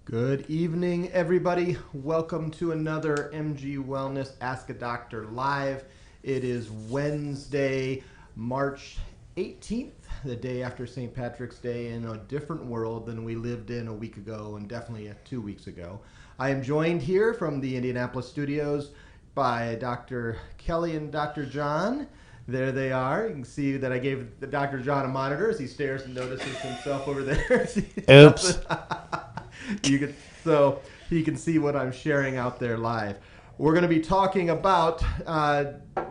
Good evening, everybody. Welcome to another MG Wellness Ask a Doctor Live. It is Wednesday, March 18th, the day after St. Patrick's Day, in a different world than we lived in a week ago and definitely 2 weeks ago. I am joined here from the Indianapolis studios by Dr. Kelly and Dr. John. There they are. You can see that I gave Dr. John a monitor as he stares and notices himself over there. Oops. So you can see what I'm sharing out there live. We're going to be talking about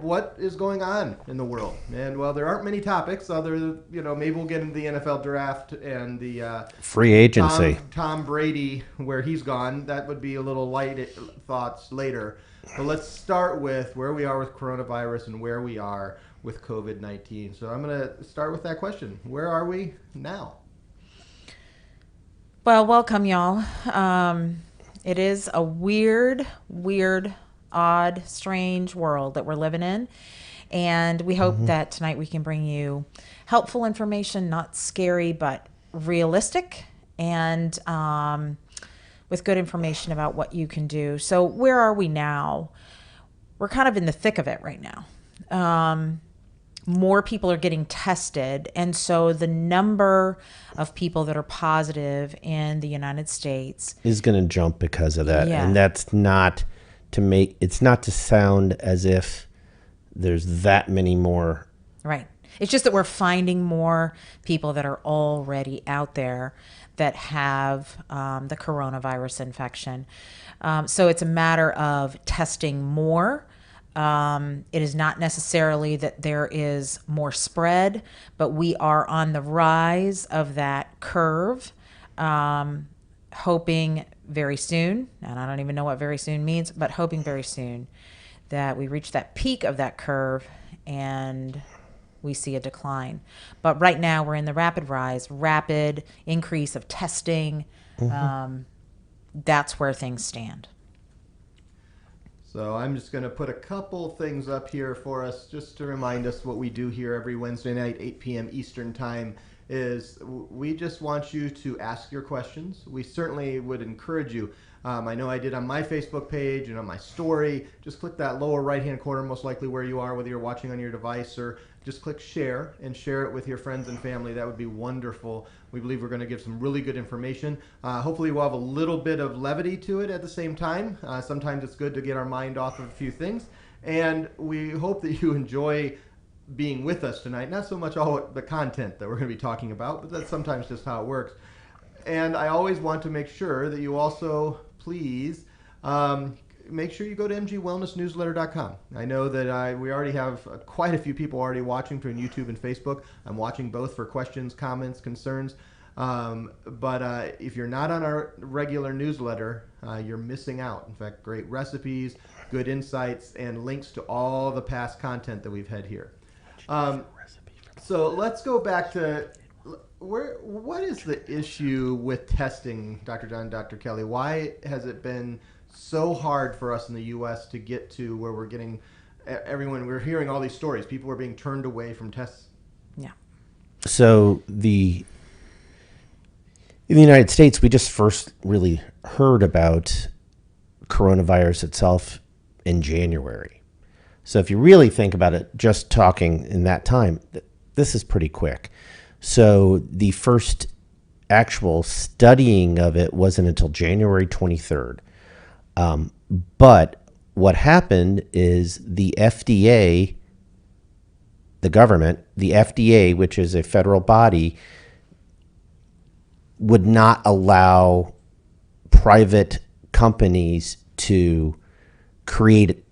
what is going on in the world. And, well, there aren't many topics other than, maybe we'll get into the NFL draft and the free agency. Tom Brady, where he's gone. That would be a little light thoughts later. But let's start with where we are with coronavirus and where we are with COVID-19. So I'm going to start with that question. Where are we now? Well, welcome, y'all. It is a weird, odd, strange world that we're living in. And we hope that tonight we can bring you helpful information, not scary, but realistic, and with good information about what you can do. So where are we now? We're kind of in the thick of it right now. More people are getting tested, and so the number of people that are positive in the United States is going to jump because of that. Yeah. And that's not it's not to sound as if there's that many more. Right. It's just that we're finding more people that are already out there that have the coronavirus infection. So it's a matter of testing more. It is not necessarily that there is more spread, but we are on the rise of that curve, hoping very soon, and I don't even know what very soon means, but hoping very soon that we reach that peak of that curve and we see a decline. But right now we're in the rapid rise, rapid increase of testing. That's where things stand. So I'm just going to put a couple things up here for us just to remind us what we do here every Wednesday night, 8 p.m. Eastern Time. is we just want you to ask your questions. We certainly would encourage you. I know I did on my Facebook page and on my story. Just click that lower right-hand corner, most likely where you are, whether you're watching on your device, or just click share and share it with your friends and family. That would be wonderful. We believe we're going to give some really good information. Hopefully we'll have a little bit of levity to it at the same time. Sometimes it's good to get our mind off of a few things. And we hope that you enjoy being with us tonight. Not so much all the content that we're going to be talking about, but that's sometimes just how it works. And I always want to make sure that you also, please, make sure you go to mgwellnessnewsletter.com. I know that we already have quite a few people already watching between YouTube and Facebook. I'm watching both for questions, comments, concerns. But if you're not on our regular newsletter, you're missing out. In fact, great recipes, good insights, and links to all the past content that we've had here. So let's go back to what is the issue with testing, Dr. John, Dr. Kelly? Why has it been so hard for us in the U.S. to get to where we're getting we're hearing all these stories. People are being turned away from tests. Yeah. So in the United States, we just first really heard about coronavirus itself in January. So if you really think about it, just talking in that time, this is pretty quick. So the first actual studying of it wasn't until January 23rd. But what happened is the FDA, the government, the FDA, which is a federal body, would not allow private companies to create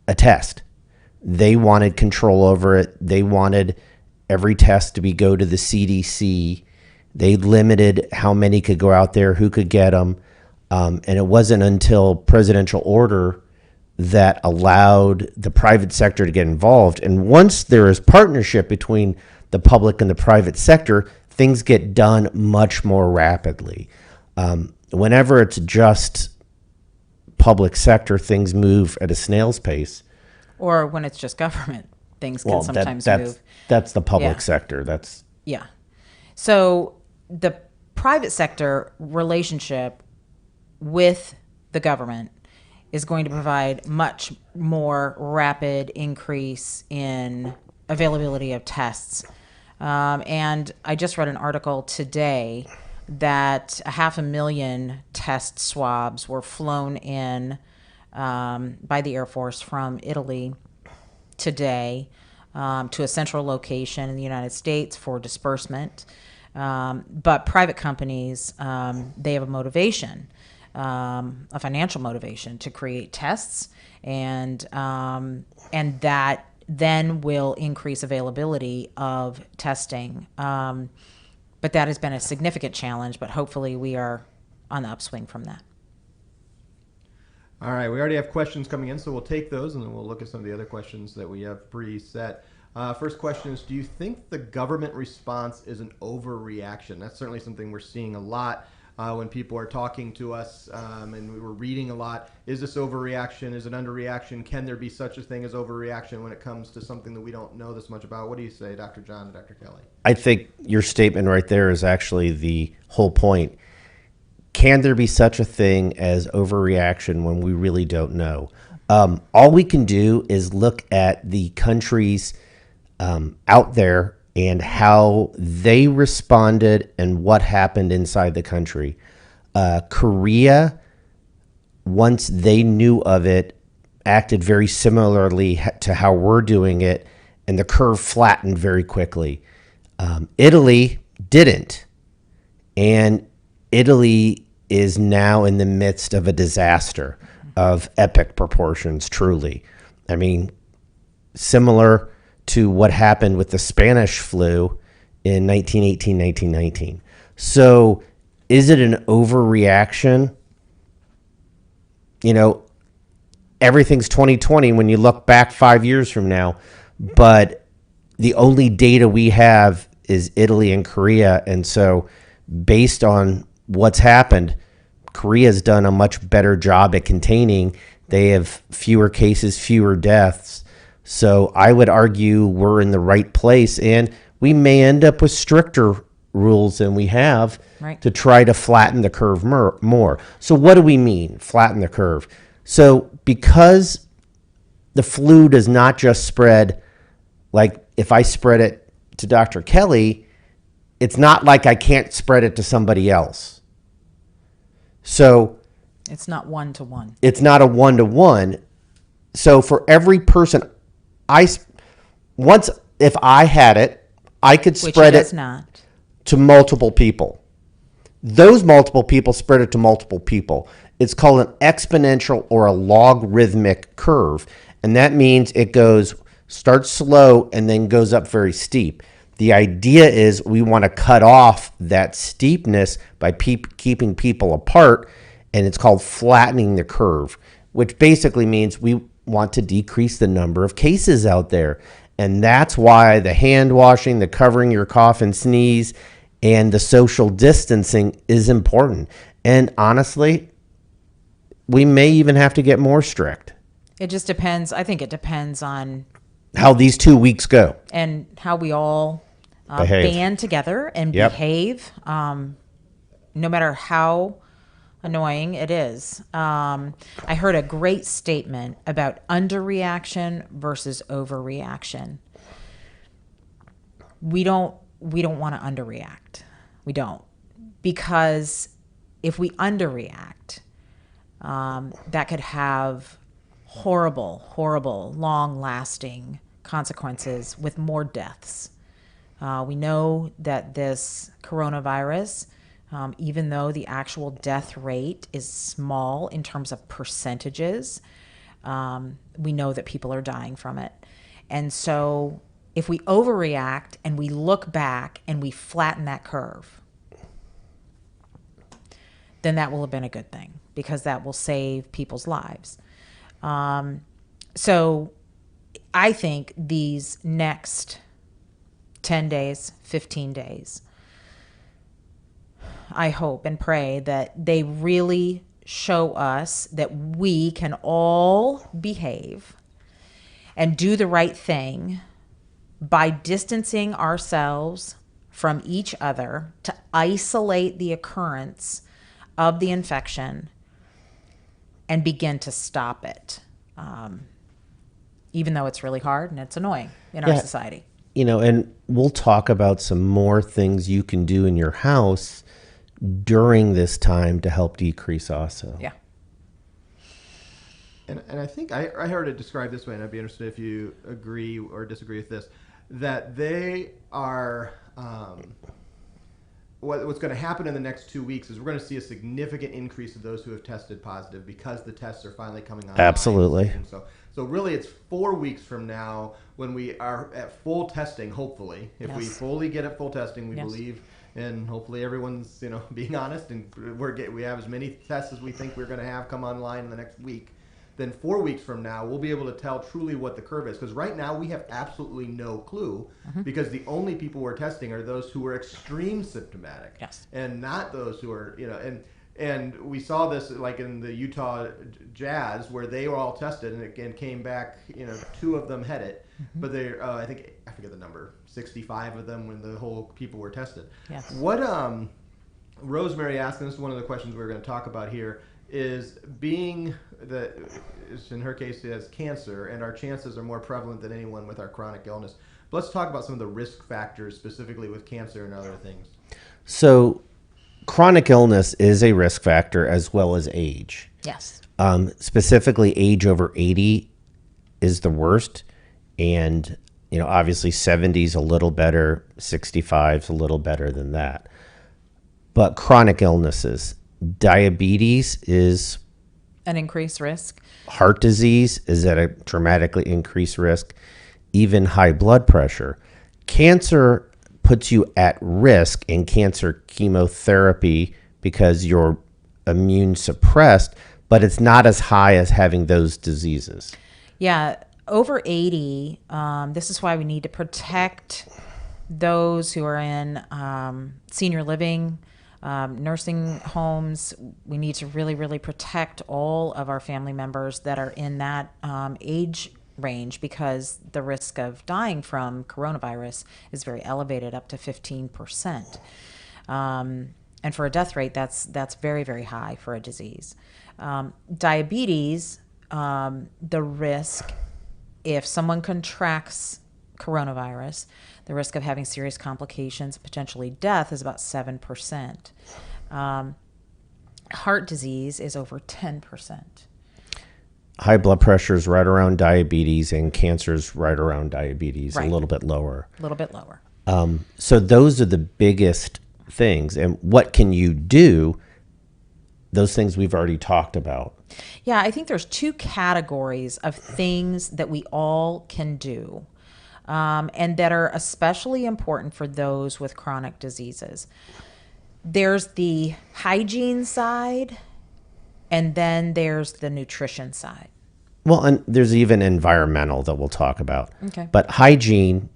a test. They wanted control over it. They wanted every test to go to the CDC. They limited how many could go out there, who could get them. And it wasn't until presidential order that allowed the private sector to get involved. And once there is partnership between the public and the private sector, things get done much more rapidly. Whenever it's just public sector, things move at a snail's pace. Or when it's just government, things can sometimes move. That's the public sector. Yeah. So the private sector relationship with the government is going to provide much more rapid increase in availability of tests. And I just read an article today that 500,000 test swabs were flown in by the Air Force from Italy today to a central location in the United States for disbursement. But private companies, they have a motivation, a financial motivation to create tests, and that then will increase availability of testing. But that has been a significant challenge, but hopefully we are on the upswing from that. All right, we already have questions coming in, so we'll take those, and then we'll look at some of the other questions that we have preset. First question is, do you think the government response is an overreaction? That's certainly something we're seeing a lot when people are talking to us, and we were reading a lot. Is this overreaction? Is it underreaction? Can there be such a thing as overreaction when it comes to something that we don't know this much about? What do you say, Dr. John and Dr. Kelly? I think your statement right there is actually the whole point. Can there be such a thing as overreaction when we really don't know? All we can do is look at the countries out there and how they responded and what happened inside the country. Korea, once they knew of it, acted very similarly to how we're doing it, and the curve flattened very quickly. Italy didn't, and Italy is now in the midst of a disaster of epic proportions, truly. I mean, similar to what happened with the Spanish flu in 1918, 1919. So is it an overreaction? You know, everything's 2020 when you look back 5 years from now, but the only data we have is Italy and Korea. And so based on what's happened, Korea's done a much better job at containing. They have fewer cases, fewer deaths. So I would argue we're in the right place, and we may end up with stricter rules than we have Right. to try to flatten the curve more. So what do we mean, flatten the curve? So because the flu does not just spread, like if I spread it to Dr. Kelly, it's not like I can't spread it to somebody else. So It's not one to one. it's not a one-to-one. So for every person, once if I had it, I could Which spread it does it not. to multiple people. Those multiple people spread it to multiple people. It's called an exponential or a logarithmic curve. And that means it starts slow and then goes up very steep. The idea is we want to cut off that steepness by keeping people apart, and it's called flattening the curve, which basically means we want to decrease the number of cases out there. And that's why the hand washing, the covering your cough and sneeze, and the social distancing is important. And honestly, we may even have to get more strict. It just depends. I think it depends on How these 2 weeks go. and how we all Behave. band together and Yep. behave, no matter how annoying it is. I heard a great statement about underreaction versus overreaction. We don't want to underreact. We don't, because if we underreact, that could have horrible, long-lasting consequences with more deaths. We know that this coronavirus, even though the actual death rate is small in terms of percentages, we know that people are dying from it. And so if we overreact and we look back and we flatten that curve, then that will have been a good thing, because that will save people's lives. So I think these next 10 days, 15 days, I hope and pray that they really show us that we can all behave and do the right thing by distancing ourselves from each other to isolate the occurrence of the infection and begin to stop it, even though it's really hard and it's annoying in our society. And we'll talk about some more things you can do in your house during this time to help decrease also. Yeah. And I think I heard it described this way, and I'd be interested if you agree or disagree with this, that they are, what's going to happen in the next 2 weeks is we're going to see a significant increase of those who have tested positive because the tests are finally coming online. Absolutely. And so really it's 4 weeks from now when we are at full testing, hopefully. If we fully get at full testing, we believe, and hopefully everyone's being honest, and we have as many tests as we think we're going to have come online in the next week. Then 4 weeks from now, we'll be able to tell truly what the curve is. Because right now, we have absolutely no clue, because the only people we're testing are those who are extreme symptomatic. Yes. And not those who are, and we saw this like in the Utah Jazz, where they were all tested and it came back, 2 of them had it. But they, I forget the number, 65 of them when the whole people were tested. Yes. What Rosemary asked, and this is one of the questions we're going to talk about here, is being in her case, she has cancer, and our chances are more prevalent than anyone with our chronic illness. But let's talk about some of the risk factors, specifically with cancer and other things. So chronic illness is a risk factor as well as age. Yes. Specifically, age over 80 is the worst. And, obviously 70 is a little better, 65 is a little better than that. But chronic illnesses, diabetes is An increased risk. heart disease is at a dramatically increased risk, even high blood pressure. Cancer puts you at risk in cancer chemotherapy because you're immune suppressed, but it's not as high as having those diseases. Yeah. Over 80, this is why we need to protect those who are in senior living, nursing homes. We need to really, really protect all of our family members that are in that age range because the risk of dying from coronavirus is very elevated, up to 15%. And for a death rate, that's very, very high for a disease. Diabetes, the risk, if someone contracts coronavirus, the risk of having serious complications, potentially death, is about 7%. Heart disease is over 10%. High blood pressure is right around diabetes, and cancer is right around diabetes, Right. a little bit lower. A little bit lower. So those are the biggest things. And what can you do? Those things we've already talked about. Yeah, I think there's two categories of things that we all can do, and that are especially important for those with chronic diseases. There's the hygiene side, and then there's the nutrition side. Well, and there's even environmental that we'll talk about. Okay. But hygiene,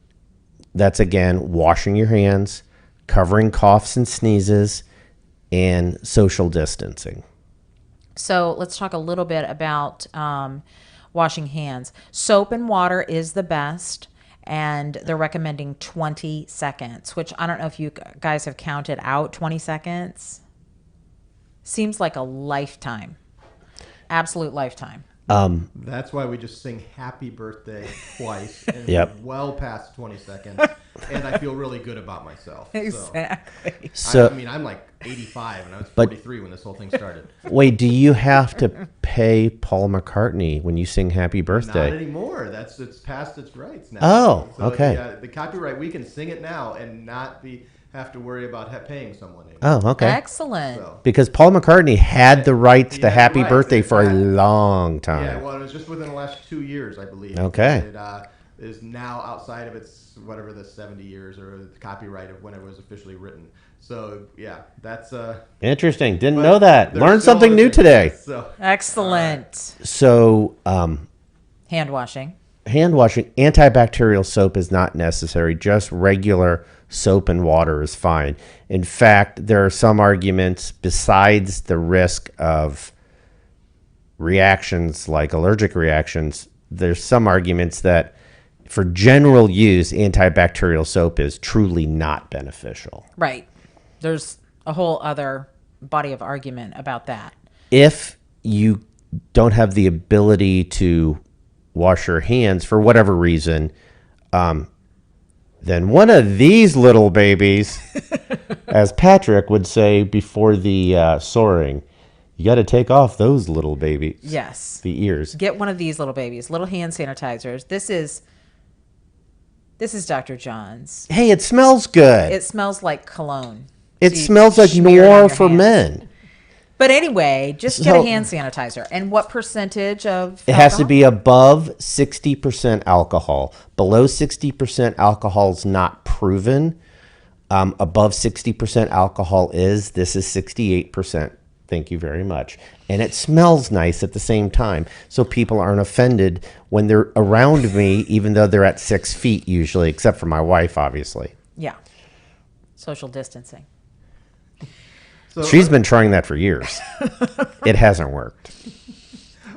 that's again, washing your hands, covering coughs and sneezes, and social distancing. So let's talk a little bit about washing hands. Soap and water is the best, and they're recommending 20 seconds, which I don't know if you guys have counted out 20 seconds. Seems like a lifetime, absolute lifetime. That's why we just sing happy birthday twice and Yep. well past 20 seconds. And I feel really good about myself. Exactly. So, I mean, I'm like 85 and I was But- 43 when this whole thing started. wait, do you have to pay Paul McCartney when you sing happy Not birthday? anymore. It's past its rights now. Oh, So okay. The copyright, we can sing it now and not have to worry about paying someone anymore. Oh, okay. Excellent. So, Because Paul McCartney had the rights He to had the happy rights, birthday for a exactly. long yeah, time. well, it was just within the last 2 years, I believe. Okay. It is now outside of its, whatever, the 70 years or the copyright of when it was officially written. So, yeah, that's... Interesting. Didn't but know that. there's Learned still something other new things. today. So, Excellent. So, Hand washing. hand washing, antibacterial soap is not necessary. Just regular soap and water is fine. In fact, there are some arguments besides the risk of reactions like allergic reactions. There's some arguments that for general use, antibacterial soap is truly not beneficial. Right. There's a whole other body of argument about that. If you don't have the ability to wash your hands for whatever reason, then one of these little babies, as Patrick would say before the soaring, you got to take off those little babies. Yes. The ears. Get one of these little babies, little hand sanitizers. This is Dr. John's. Hey, it smells good. It smells like cologne. It So you smells like smear it on Noir your for hands. men. But anyway, just get So- a hand sanitizer. And what percentage of It has to alcohol? be above 60% alcohol. Below 60% alcohol is not proven. Above 60% alcohol is. This is 68%. Thank you very much. And it smells nice at the same time. So people aren't offended when they're around me, even though they're at 6 feet usually, except for my wife, obviously. Yeah. Social distancing. so She's been trying that for years. It hasn't worked.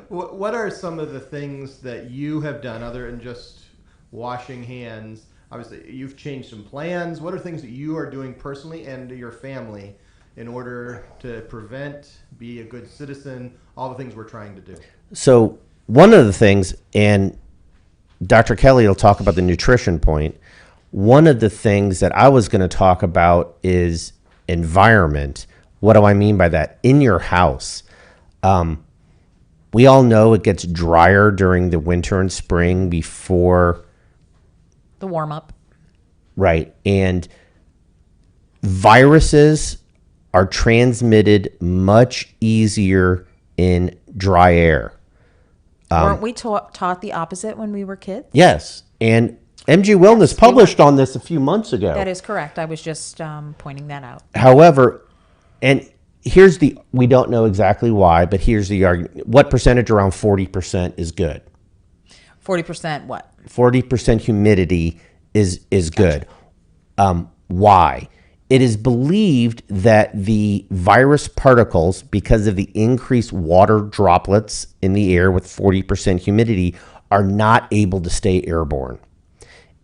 what are some of the things that you have done other than just washing hands? Obviously, you've changed some plans. What are things that you are doing personally and to your family in order to prevent, be a good citizen, all the things we're trying to do? So one of the things, and Dr. Kelly will talk about the nutrition point. One of the things that I was going to talk about is environment. What do I mean by that? In your house. We all know it gets drier during the winter and spring before, The warm up. right? And viruses are transmitted much easier in dry air. Weren't we taught the opposite when we were kids? Yes. And MG Wellness published on this a few months ago. That is correct. I was just pointing that out. However, and we don't know exactly why, but here's the argument. What percentage? Around 40% is good. 40% what? 40% humidity is good. Why? It is believed that the virus particles, because of the increased water droplets in the air with 40% humidity, are not able to stay airborne.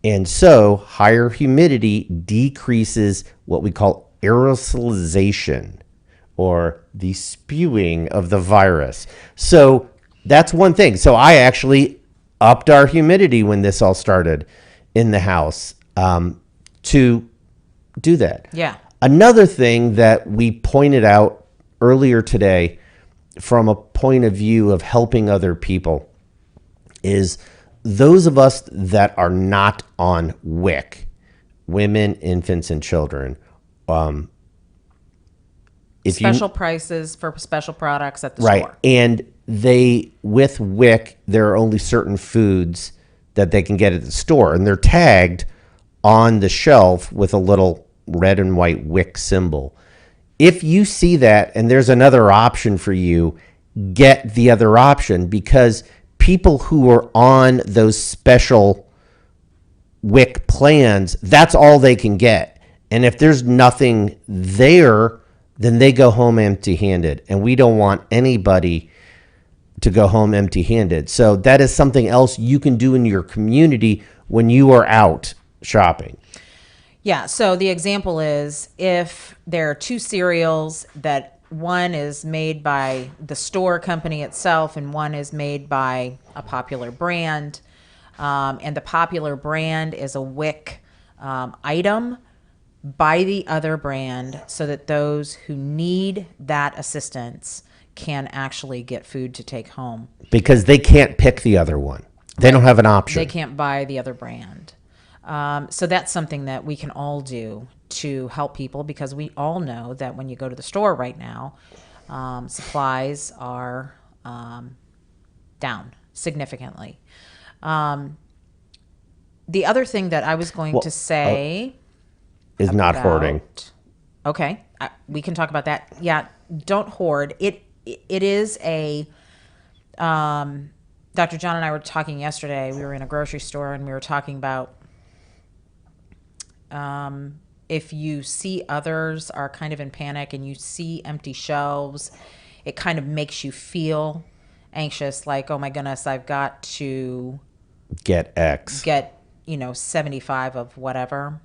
And so higher humidity decreases what we call aerosolization, or the spewing of the virus. So that's one thing. So I actually upped our humidity when this all started in the house to do that. Yeah. Another thing that we pointed out earlier today from a point of view of helping other people is those of us that are not on WIC, women, infants, and children. Special prices for special products at the Right. store. And with WIC, there are only certain foods that they can get at the store, and they're tagged on the shelf with a little red and white WIC symbol. If you see that and there's another option for you, get the other option, because people who are on those special WIC plans, that's all they can get. And if there's nothing there, then they go home empty-handed. And we don't want anybody to go home empty-handed. So that is something else you can do in your community when you are out shopping. Yeah, so the example is if there are two cereals that one is made by the store company itself and one is made by a popular brand, and the popular brand is a WIC item, buy the other brand so that those who need that assistance can actually get food to take home. Because they can't pick the other one. They don't have an option. They can't buy the other brand. So that's something that we can all do to help people, because we all know that when you go to the store right now, supplies are down significantly. The other thing that I was going to say is not hoarding. Okay, we can talk about that. Yeah, don't hoard. It is a. Dr. John and I were talking yesterday. We were in a grocery store and we were talking about if you see others are kind of in panic and you see empty shelves, it kind of makes you feel anxious, like, oh my goodness, I've got to get X. Get 75 of whatever.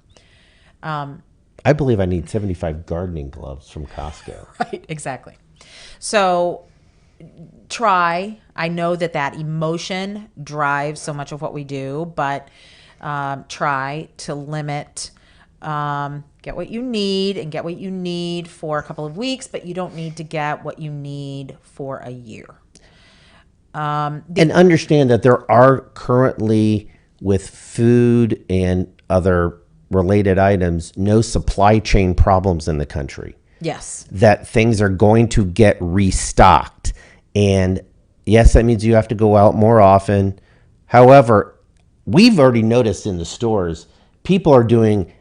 I believe I need 75 gardening gloves from Costco. Right, exactly. So I know that emotion drives so much of what we do, but try to limit, get what you need and get what you need for a couple of weeks, but you don't need to get what you need for a year. And understand that there are currently, with food and other related items, no supply chain problems in the country. Yes. That things are going to get restocked. And yes, that means you have to go out more often. However, we've already noticed in the stores, people are doing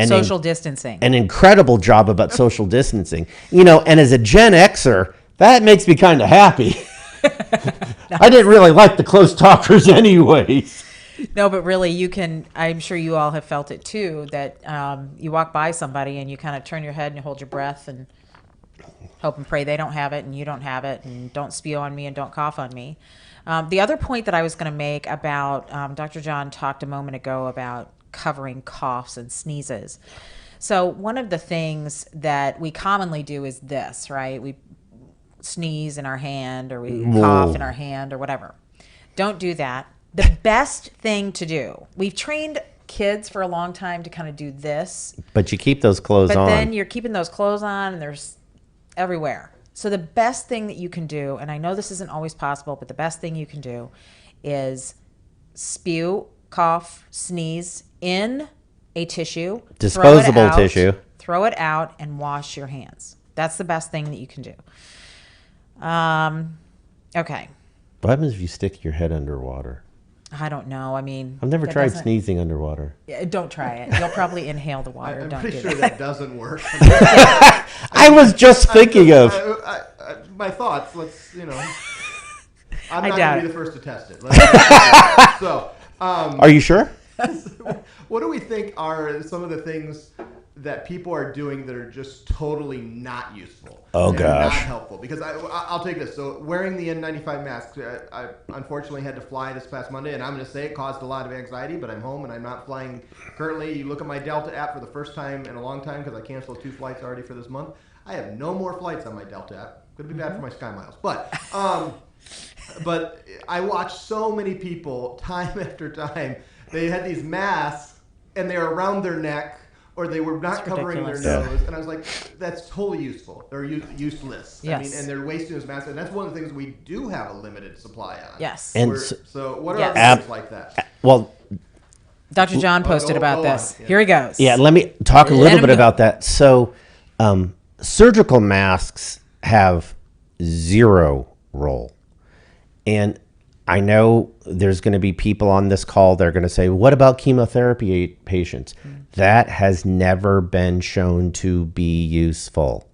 social distancing. An incredible job about social distancing. And as a Gen Xer, that makes me kind of happy. I didn't really like the close talkers anyways. No, but really I'm sure you all have felt it too, that you walk by somebody and you kind of turn your head and you hold your breath and hope and pray they don't have it and you don't have it, and don't spew on me and don't cough on me. The other point that I was going to make about, Dr. John talked a moment ago about covering coughs and sneezes. So one of the things that we commonly do is this, right? We sneeze in our hand, or we cough in our hand, or whatever. Don't do that. The best thing to do, we've trained kids for a long time to kind of do this. But you keep those clothes on. But then you're keeping those clothes on and there's everywhere. So the best thing that you can do, and I know this isn't always possible, but the best thing you can do is spew, cough, sneeze in a tissue. Disposable tissue. Throw it out and wash your hands. That's the best thing that you can do. Okay. What happens if you stick your head underwater? I don't know. I mean, I've never tried sneezing underwater. Don't try it. You'll probably inhale the water. I'm don't pretty do sure that doesn't work. I was just thinking of my thoughts. I'm I not doubt going to be it. the first to test it. So, are you sure? what do we think are some of the things that people are doing that are just totally not useful. Oh, and gosh. not helpful. Because I'll take this. So wearing the N95 mask, I unfortunately had to fly this past Monday, and I'm going to say it caused a lot of anxiety, but I'm home and I'm not flying currently. You look at my Delta app for the first time in a long time because I canceled 2 flights already for this month. I have no more flights on my Delta app. Could be bad for my Sky Miles. But I watch so many people time after time. They had these masks and they were around their neck, or they were not covering their nose, and I was like, "That's totally useful or useless." Yes. I mean, and they're wasting this mask, and that's one of the things we do have a limited supply on. Yes. And so, what are Yes. other things like that? Well, Dr. John posted about go this. on. Yeah. Here he goes. yeah, let me talk a little him bit go. about that. So, surgical masks have 0 role. And I know there's going to be people on this call that are going to say, what about chemotherapy patients? That has never been shown to be useful.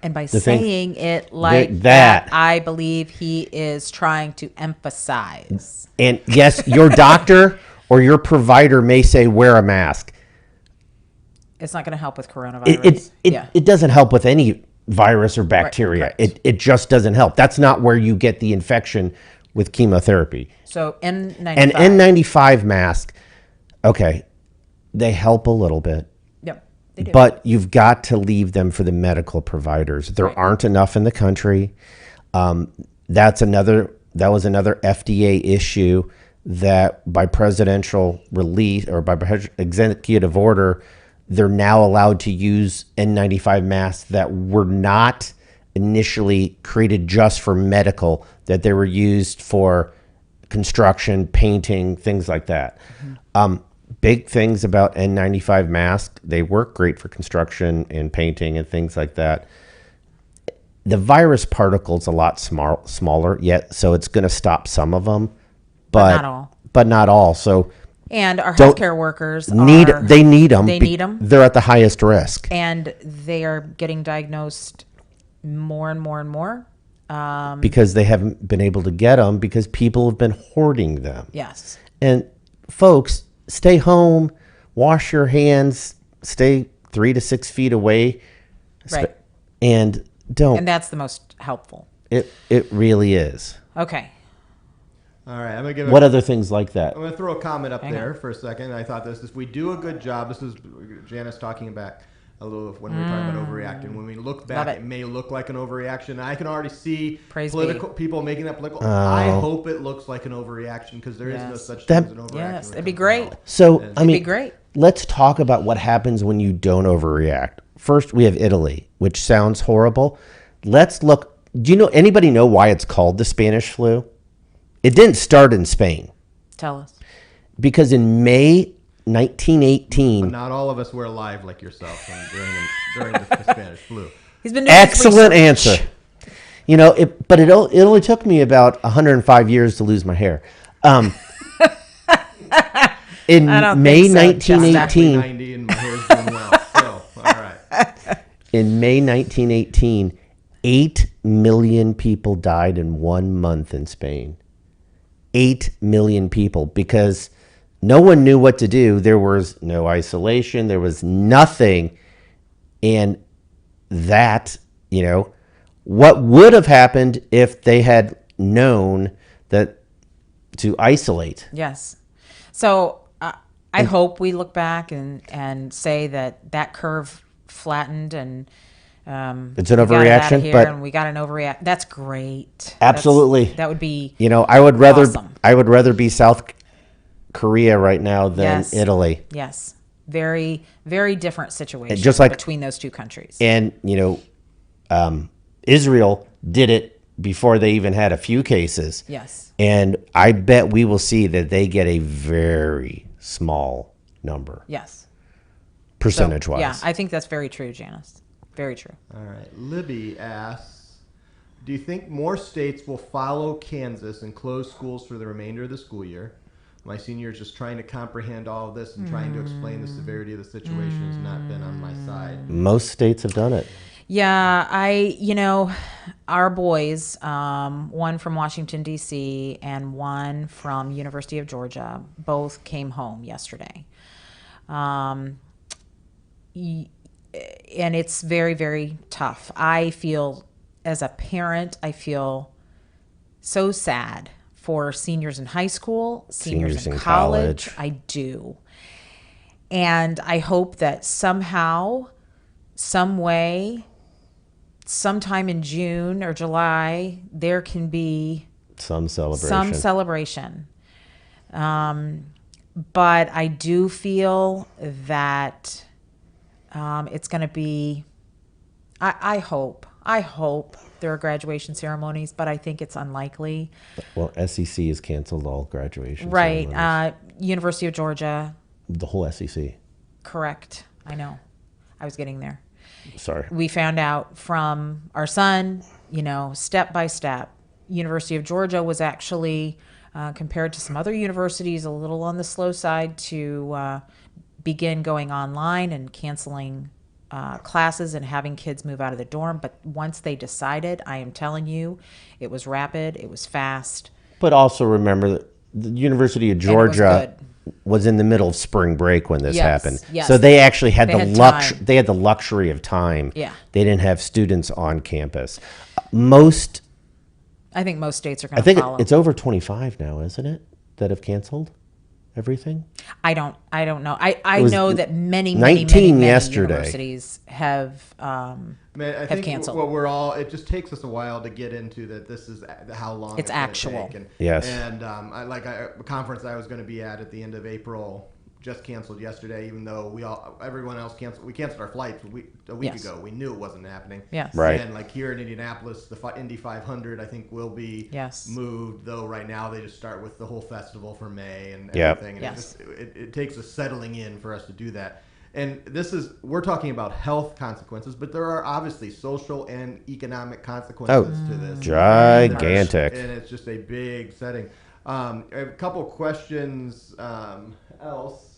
And by thing- saying it like that- that, I believe he is trying to emphasize. And yes, your doctor or your provider may say, wear a mask. It's not going to help with coronavirus. It doesn't help with any virus or bacteria. correct. It just doesn't help. That's not where you get the infection with chemotherapy. So N95. An N95 mask, okay, they help a little bit, Yep, they do. but you've got to leave them for the medical providers. There aren't enough in the country. That was another FDA issue that by presidential release or by executive order, they're now allowed to use N95 masks that were not initially created just for medical, that they were used for construction, painting, things like that. Big things about N95 masks, they work great for construction and painting and things like that. The virus particle's a lot smaller yet, so it's going to stop some of them, not all. But not all. So And our healthcare workers need them. They need them. They're at the highest risk. And they are getting diagnosed more and more and more. Because they haven't been able to get them because people have been hoarding them. Yes. And folks, stay home, wash your hands, stay 3 to 6 feet away. Right. And don't. And that's the most helpful. It really is. Okay. All right, I'm gonna give What other things like that? I'm going to throw a comment up Hang there on. for a second. I thought this, if we do a good job, this is Janice talking back a little of when we were talking about overreacting. When we look back, Love it. it may look like an overreaction. I can already see Praise political people making that political. I hope it looks like an overreaction because there is no Yes. such thing as an overreaction. Yes, when it it'd be comes to great. health. So, I mean, be great. let's talk about what happens when you don't overreact. First, we have Italy, which sounds horrible. Let's look. Do you know anybody know why it's called the Spanish flu? It didn't start in Spain. Tell us. Because in May 1918, Not all of us were alive like yourself during the Spanish flu. He's been doing this excellent research. answer. You know, it only took me about 105 years to lose my hair. In I don't May think so, Justin. Exactly 1918, 90 and my hair's doing well. So, all right. in May 1918, 8 million people died in 1 month in Spain. 8 million people, because no one knew what to do. There was no isolation. There was nothing. And that, you know, what would have happened if they had known that to isolate? Yes. So I hope we look back and say that curve flattened and It's an we got it out of overreaction, here but and we got an overreact. That's great. Absolutely. That would be you know, I would rather Awesome. be South Korea right now than Yes. Italy. yes, very very different situation Just like- between those two countries. And you know, Israel did it before they even had a few cases. Yes. And I bet we will see that they get a very small number, Yes. percentage So, wise. yeah, I think that's very true, Janice. Very true. All right. Libby asks, do you think more states will follow Kansas and close schools for the remainder of the school year? My senior is just trying to comprehend all of this and trying to explain the severity of the situation has not been on my side. Most states have done it. Yeah, our boys, one from Washington, D.C. and one from University of Georgia, both came home yesterday. and it's very, very tough. I feel, as a parent, I feel so sad for seniors in high school, seniors in college. I do. And I hope that somehow, some way, sometime in June or July, there can be some celebration. But I do feel that it's going to be, I hope there are graduation ceremonies, but I think it's unlikely. Well, SEC has canceled all graduation ceremonies. Right. University of Georgia. The whole SEC. Correct. I know. I was getting there. Sorry. We found out from our son, step by step. University of Georgia was actually, compared to some other universities, a little on the slow side to begin going online and canceling classes and having kids move out of the dorm. But once they decided, I am telling you, it was rapid, it was fast. But also remember that the University of Georgia was in the middle of spring break when this happened. Yes. So they actually had they had the luxury of time. Yeah. They didn't have students on campus. I think most states are going to follow. It's over 25 now, isn't it, that have canceled everything? I don't know. I know that many universities have canceled. Well, it just takes us a while to get into that. This is how long it's actual. Take. Yes. And a conference I was going to be at the end of April just canceled yesterday, even though everyone else canceled. We canceled our flights a week ago. We knew it wasn't happening. Yes. Right. And here in Indianapolis, the Indy 500 I think will be moved. Though right now they just start with the whole festival for May and everything. And it takes a settling in for us to do that. And we're talking about health consequences, but there are obviously social and economic consequences to this. Gigantic. And it's just a big setting. I have a couple questions else.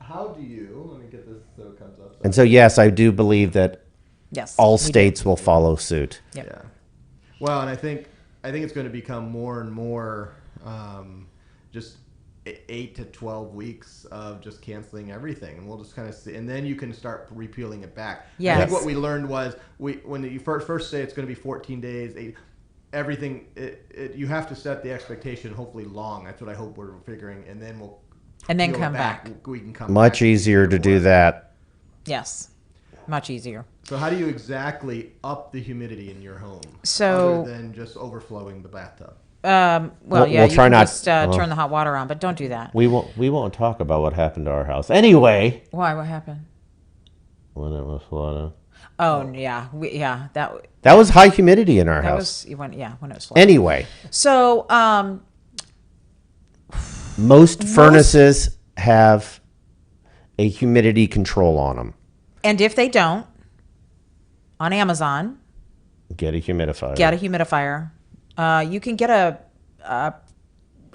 How do you, let me get this so it comes up. Sorry. And so, yes, I do believe that all states will follow suit. Yep. Yeah. Well, and I think it's going to become more and more just 8 to 12 weeks of just canceling everything, and we'll just kind of see, and then you can start repealing it back. Yes. I think what we learned was when you first say it's going to be 14 days, everything you have to set the expectation hopefully long. That's what I hope we're figuring, and then we'll come back. We can come much back easier to do that. Yes, much easier. So how do you exactly up the humidity in your home? So other than just overflowing the bathtub. We'll you try can not just turn the hot water on, but don't do that. We won't talk about what happened to our house anyway. Why? What happened? When it was flooded. Oh yeah, that was high humidity in our house. When it was flooded. Anyway, so most furnaces have a humidity control on them. And if they don't, on Amazon, get a humidifier. You can get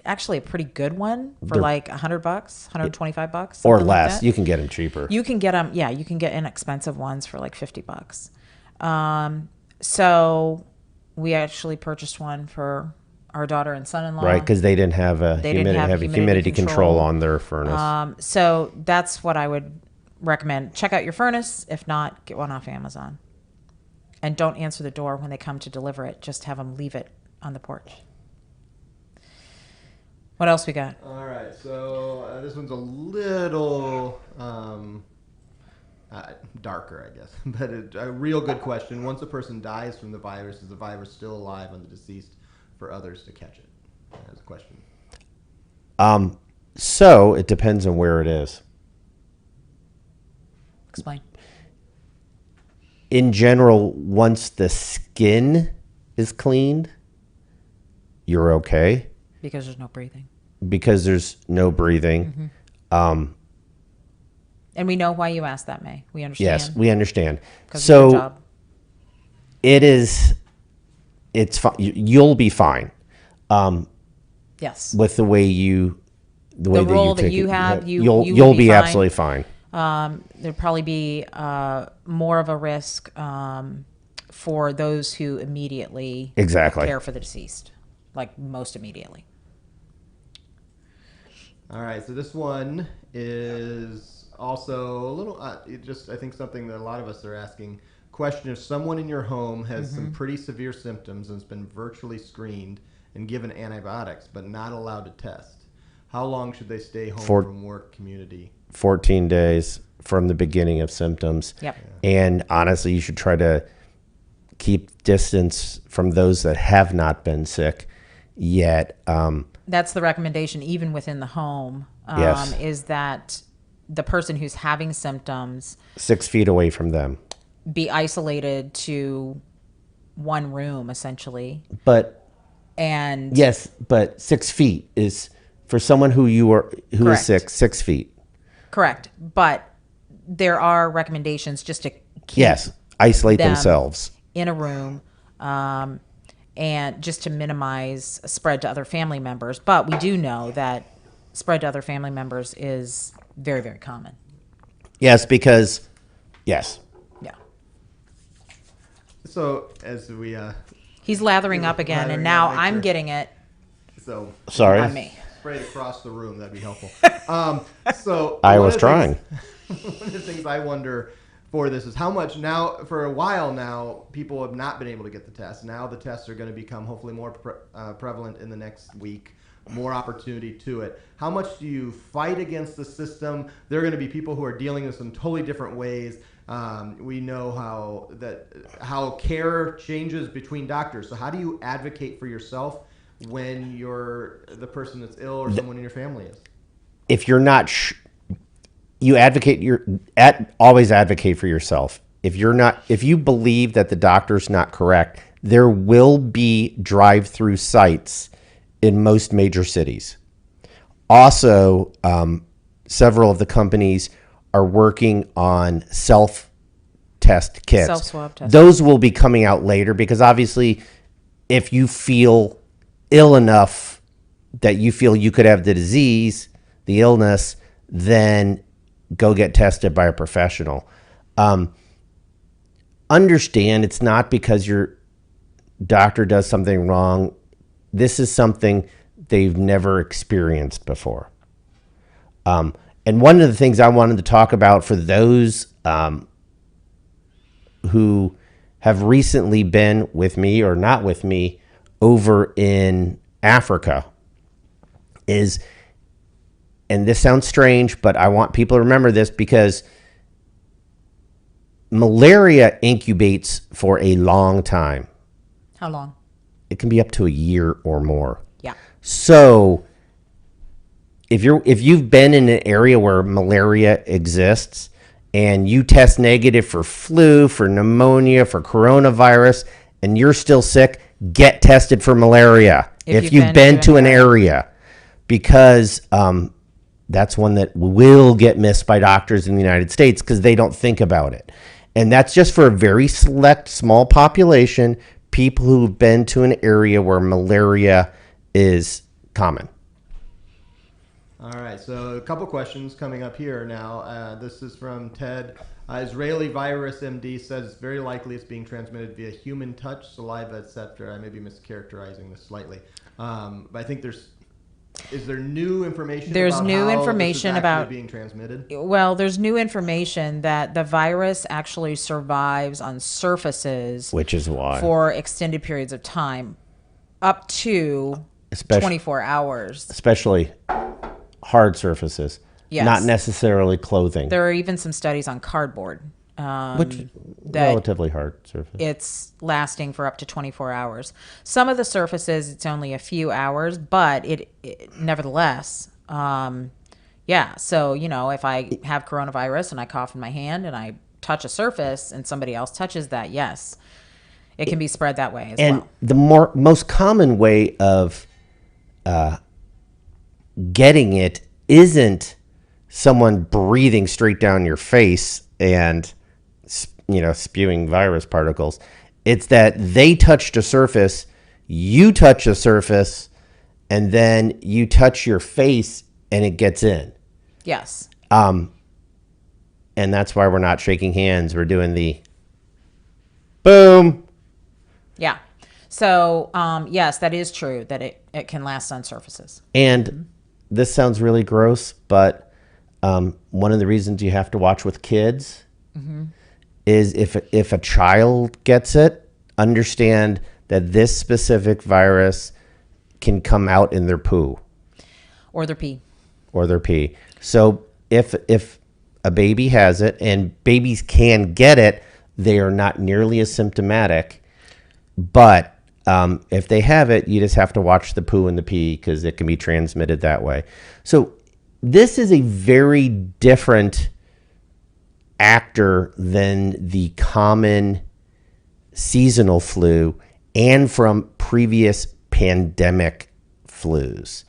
actually a pretty good one for like $100, $125 or less. Like you can get them cheaper. You can get them. Yeah, you can get inexpensive ones for like $50. So we actually purchased one for our daughter and son-in-law. Right, because they didn't have a humidity control on their furnace. So that's what I would recommend. Check out your furnace. If not, get one off Amazon. And don't answer the door when they come to deliver it. Just have them leave it on the porch. What else we got? All right, so this one's a little darker, I guess, but a real good question. Once a person dies from the virus, is the virus still alive on the deceased for others to catch it? That's a question. So it depends on where it is. Explain. In general, once the skin is cleaned, you're okay. Because there's no breathing. Mm-hmm. And we know why you asked that, May. We understand. Yes, we understand. So it's fine. You'll be fine. Yes. With the way the role that you have, you'll be absolutely fine. There'd probably be more of a risk for those who immediately care for the deceased, like most immediately. All right, so this one is Also, a little, I think something that a lot of us are asking. Question: if someone in your home has some pretty severe symptoms and has been virtually screened and given antibiotics, but not allowed to test, how long should they stay home from work, community? 14 days from the beginning of symptoms. Yep. And honestly, you should try to keep distance from those that have not been sick yet. That's the recommendation, even within the home, Yes. is that the person who's having symptoms 6 feet away from them. be isolated to one room, essentially. But And yes, but 6 feet is for someone who is Correct. sick. 6 feet. correct. But there are recommendations just to keep Yes, isolate them themselves. in a room, and just to minimize spread to other family members. But we do know that spread to other family members is very, very common. Yes, because yes. Yeah. So as we He's lathering up again, lathering and now up, make I'm sure. getting it so Sorry. on me. spray it across the room, that'd be helpful. So I one was of the trying. One of the things I wonder for this is how much now, for a while now, people have not been able to get the test. Now the tests are going to become hopefully more prevalent in the next week, more opportunity to it. How much do you fight against the system? There are going to be people who are dealing with this in totally different ways. We know how care changes between doctors. So how do you advocate for yourself when you're the person that's ill or someone in your family is? If you're not, you always advocate for yourself. If you believe that the doctor's not correct, there will be drive-through sites in most major cities. Also, several of the companies are working on self-test kits. Self-swab test. Those will be coming out later because obviously if you feel ill enough that you feel you could have the disease, the illness, then go get tested by a professional. Understand it's not because your doctor does something wrong. This is something they've never experienced before. And one of the things I wanted to talk about for those who have recently been with me or not with me over in Africa is, and this sounds strange, but I want people to remember this because malaria incubates for a long time. How long? It can be up to a year or more. Yeah. So if you've been in an area where malaria exists and you test negative for flu, for pneumonia, for coronavirus, and you're still sick, get tested for malaria if you've been to an area, because that's one that will get missed by doctors in the United States because they don't think about it. And that's just for a very select small population, people who've been to an area where malaria is common. All right, so a couple questions coming up here now. This is from Ted. Israeli virus MD says it's very likely it's being transmitted via human touch, saliva, etc. I may be mischaracterizing this slightly. But I think is there new information There's about new how information this is about actually being transmitted? Well, there's new information that the virus actually survives on surfaces, Which is why. for extended periods of time, up to 24 hours. Especially hard surfaces, Yes. not necessarily clothing, There are even some studies on cardboard. which that relatively hard surface. it's lasting for up to 24 hours. Some of the surfaces, it's only a few hours, but it nevertheless, yeah. So, if I have coronavirus and I cough in my hand and I touch a surface and somebody else touches that, yes, it can be spread that way as And well. the most common way of getting it isn't someone breathing straight down your face and spewing virus particles. It's that they touched a surface, you touch a surface, and then you touch your face and it gets in. Yes. And that's why we're not shaking hands. We're doing the boom. Yeah. So, yes, that is true that it can last on surfaces. And this sounds really gross, but One of the reasons you have to watch with kids is if a child gets it, understand that this specific virus can come out in their poo Or their pee. or their pee. So if a baby has it, and babies can get it, they are not nearly as symptomatic. But if they have it, you just have to watch the poo and the pee because it can be transmitted that way. So this is a very different actor than the common seasonal flu and from previous pandemic flus.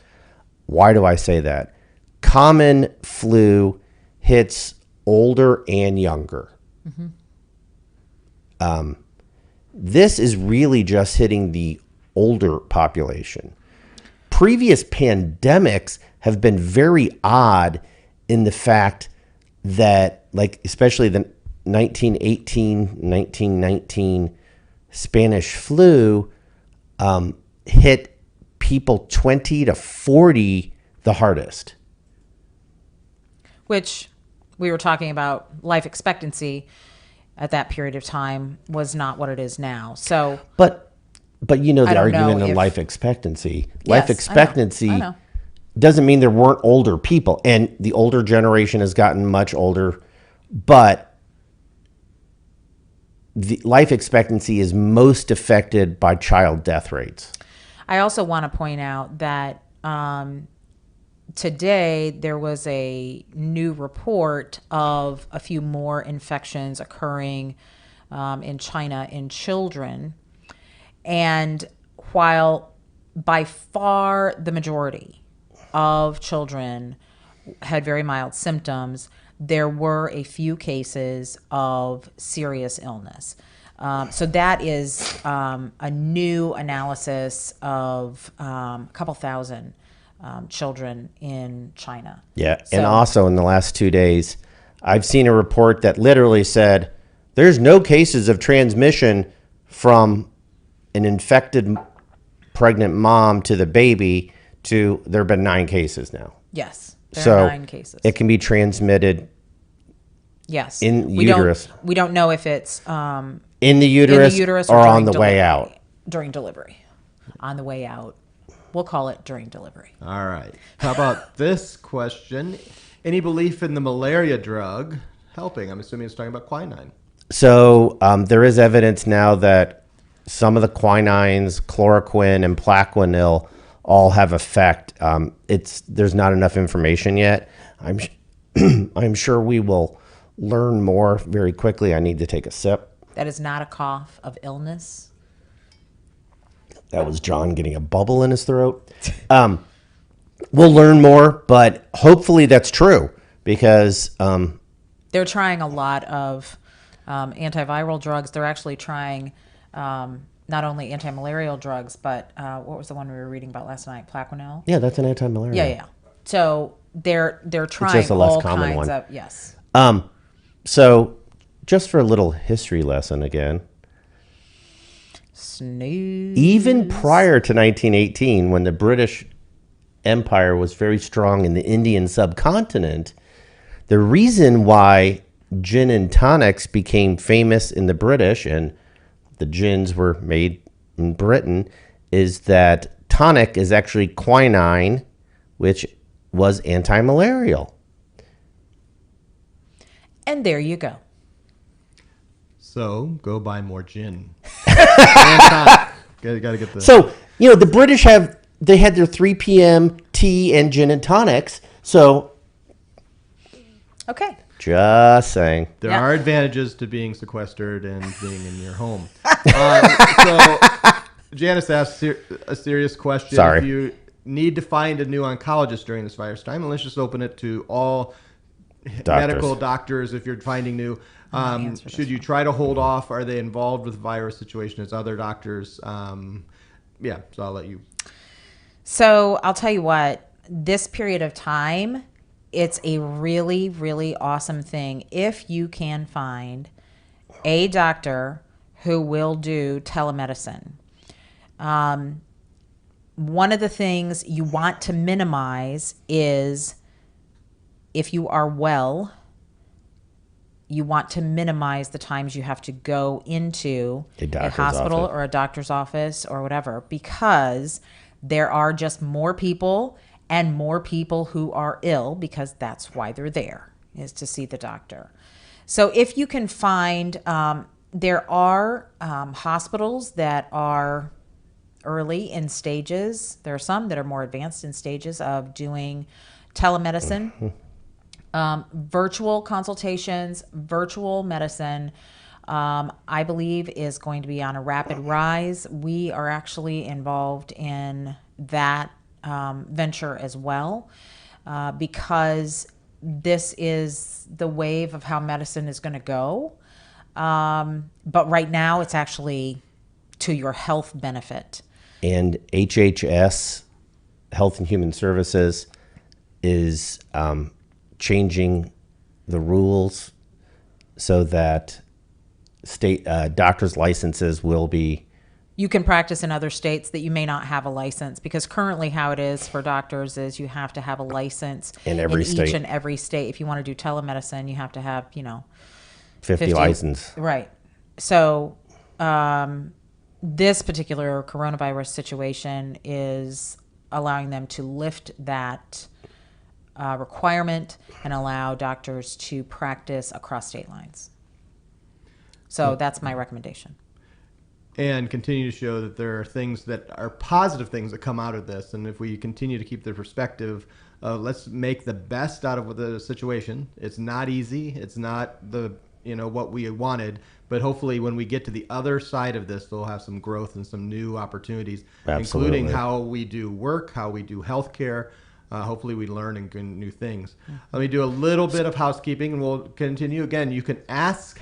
Why do I say that? Common flu hits older and younger. This is really just hitting the older population. Previous pandemics have been very odd in the fact that, like, especially the 1918, 1919 Spanish flu hit people 20 to 40 the hardest. Which we were talking about, life expectancy at that period of time was not what it is now. So, But you know the I don't know argument on if- life expectancy. Yes, Life I know. expectancy I know. doesn't mean there weren't older people, and the older generation has gotten much older, but the life expectancy is most affected by child death rates. I also want to point out that today there was a new report of a few more infections occurring in China in children. And while by far the majority of children had very mild symptoms, there were a few cases of serious illness. So that is a new analysis of a couple thousand children in China. Yeah, So- and also in the last 2 days, I've seen a report that literally said there's no cases of transmission from an infected pregnant mom to the baby to there have been 9 cases now. Yes, there So are 9 cases. it can be transmitted Yes, in we uterus. We don't know if it's in the uterus, or during on the way delivery. out. During delivery, on the way out. We'll call it during delivery. All right. How about this question? Any belief in the malaria drug helping? I'm assuming it's talking about quinine. So there is evidence now that some of the quinines, chloroquine, and Plaquenil all have effect. There's not enough information yet. I'm sure we will learn more very quickly. I need to take a sip. That is not a cough of illness. That was John getting a bubble in his throat. We'll learn more, but hopefully that's true because They're trying a lot of antiviral drugs. They're actually trying not only anti-malarial drugs, but what was the one we were reading about last night? Plaquenil? yeah, that's an anti-malaria. Yeah. So they're trying just a less all common kinds one. of, yes. So just for a little history lesson again, Snooze. even prior to 1918, when the British Empire was very strong in the Indian subcontinent, the reason why gin and tonics became famous in the British and the gins were made in Britain is that tonic is actually quinine, which was anti-malarial. And there you go. So go buy more gin. And tonic. Gotta get the. So, the British had their 3 p.m. tea and gin and tonics. So, Okay. just saying. There Yeah. are advantages to being sequestered and being in your home. So Janice asked a serious question. Sorry. If you need to find a new oncologist during this virus time, and let's just open it to all medical doctors if you're finding new. answer this Should you try to hold off? Are they involved with virus situation as other doctors? So I'll let you. So I'll tell you what, this period of time, it's a really, really awesome thing if you can find a doctor who will do telemedicine. One of the things you want to minimize is if you are well, you want to minimize the times you have to go into a hospital or a doctor's office or whatever, because there are just more people and more people who are ill, because that's why they're there, is to see the doctor. So if you can find, there are hospitals that are early in stages. There are some that are more advanced in stages of doing telemedicine. Virtual consultations, virtual medicine, I believe is going to be on a rapid rise. We are actually involved in that venture as well, because this is the wave of how medicine is going to go. But right now it's actually to your health benefit. And HHS, Health and Human Services, is changing the rules so that state doctors' licenses will be. You can practice in other states that you may not have a license, because currently how it is for doctors is you have to have a license in every state. Each and every state. If you want to do telemedicine, you have to have, 50 license. Right. So this particular coronavirus situation is allowing them to lift that requirement and allow doctors to practice across state lines. So that's my recommendation. And continue to show that there are things that are positive things that come out of this. And if we continue to keep the perspective, let's make the best out of the situation. It's not easy. It's not what we wanted, but hopefully when we get to the other side of this, they'll have some growth and some new opportunities, Absolutely. Including how we do work, how we do healthcare. Hopefully we learn and get new things. Let me do a little bit of housekeeping and we'll continue. Again, you can ask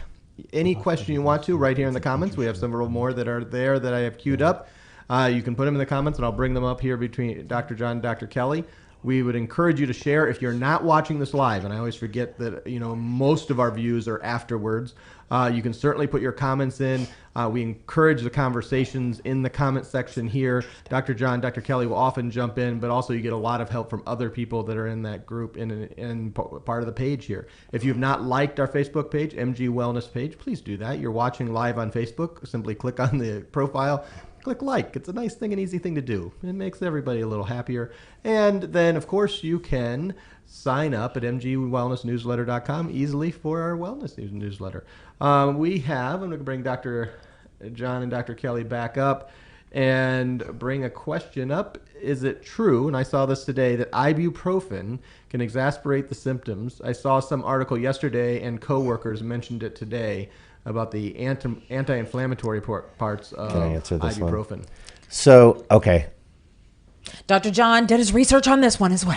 any question you want to right here in the comments. We have several more that are there that I have queued up. You can put them in the comments and I'll bring them up here between Dr. John and Dr. Kelly. We would encourage you to share if you're not watching this live, and I always forget that most of our views are afterwards. You can certainly put your comments in. We encourage the conversations in the comment section here. Dr. John, Dr. Kelly will often jump in, but also you get a lot of help from other people that are in that group in part of the page here. If you've not liked our Facebook page, MG Wellness page, please do that. You're watching live on Facebook. Simply click on the profile. Click like. It's a nice thing, an easy thing to do. It makes everybody a little happier. And then, of course, you can sign up at mgwellnessnewsletter.com easily for our wellness newsletter. I'm going to bring Dr. John and Dr. Kelly back up and bring a question up. Is it true, and I saw this today, that ibuprofen can exacerbate the symptoms? I saw some article yesterday and coworkers mentioned it today about the anti-inflammatory parts of ibuprofen. One? So, okay. Dr. John did his research on this one as well.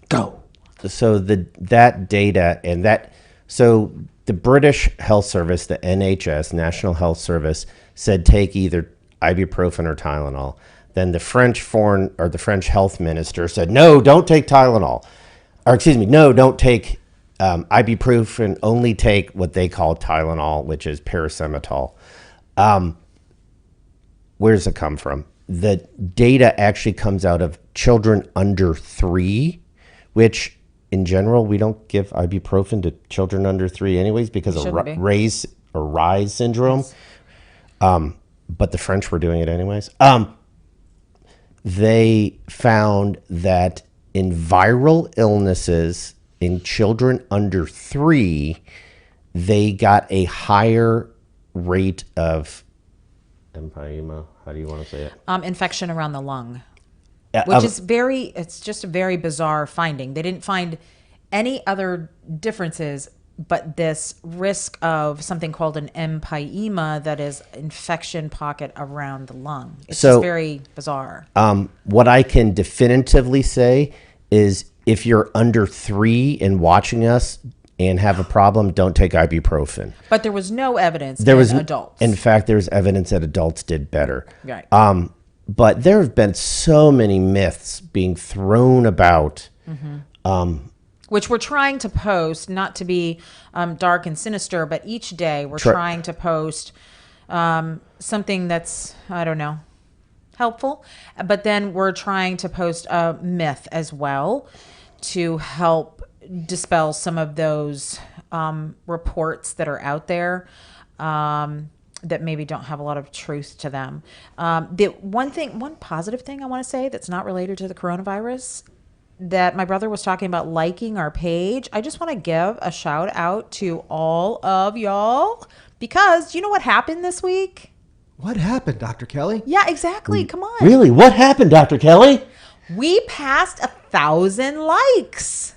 Go. So that data and so the British Health Service, the NHS, National Health Service, said take either ibuprofen or Tylenol. Then the French health minister said, no, don't take Tylenol. Or excuse me, no, don't take ibuprofen, only take what they call Tylenol, which is paracetamol. Where does it come from? The data actually comes out of children under 3, which in general, we don't give ibuprofen to children under 3 anyways because of Rise syndrome. Yes. But the French were doing it anyways. They found that in viral illnesses in children under 3, they got a higher rate of empyema. How do you want to say it? Infection around the lung, which is it's just a very bizarre finding. They didn't find any other differences, but this risk of something called an empyema, that is infection pocket around the lung. It's just very bizarre. What I can definitively say is if you're under 3 and watching us and have a problem, don't take ibuprofen. But there was no evidence in adults. In fact, there's evidence that adults did better. Right. But there have been so many myths being thrown about. Which we're trying to post, not to be dark and sinister, but each day we're trying to post something that's, I don't know, helpful. But then we're trying to post a myth as well to help dispel some of those reports that are out there that maybe don't have a lot of truth to them. The one positive thing I want to say that's not related to the coronavirus, that my brother was talking about liking our page. I just want to give a shout out to all of y'all, because you know what happened this week? What happened, Dr. Kelly? Yeah, exactly. Come on. Really? What happened, Dr. Kelly? We passed 1,000 likes.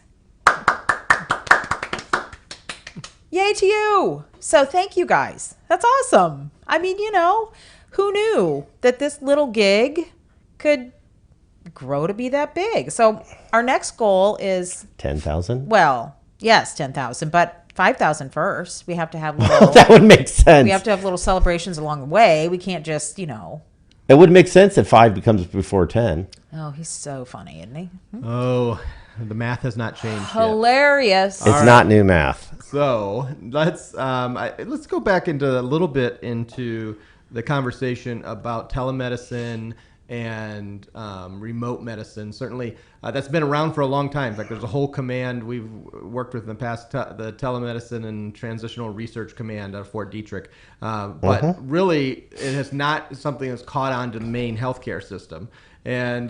Yay to you. So thank you guys. That's awesome. I mean, who knew that this little gig could grow to be that big? So our next goal is 10,000? Well, yes, 10,000, but 5,000 first. We have to have little, That would make sense. we have to have little celebrations along the way. We can't just, It would make sense that 5 becomes before 10. Oh, he's so funny, isn't he? Oh, the math has not changed yet. Hilarious. It's not new math. So let's go back into a little bit into the conversation about telemedicine and remote medicine. Certainly, that's been around for a long time. In fact, there's a whole command we've worked with in the past, the Telemedicine and Transitional Research Command out of Fort Detrick. But really, it is not something that's caught on to the main healthcare system. And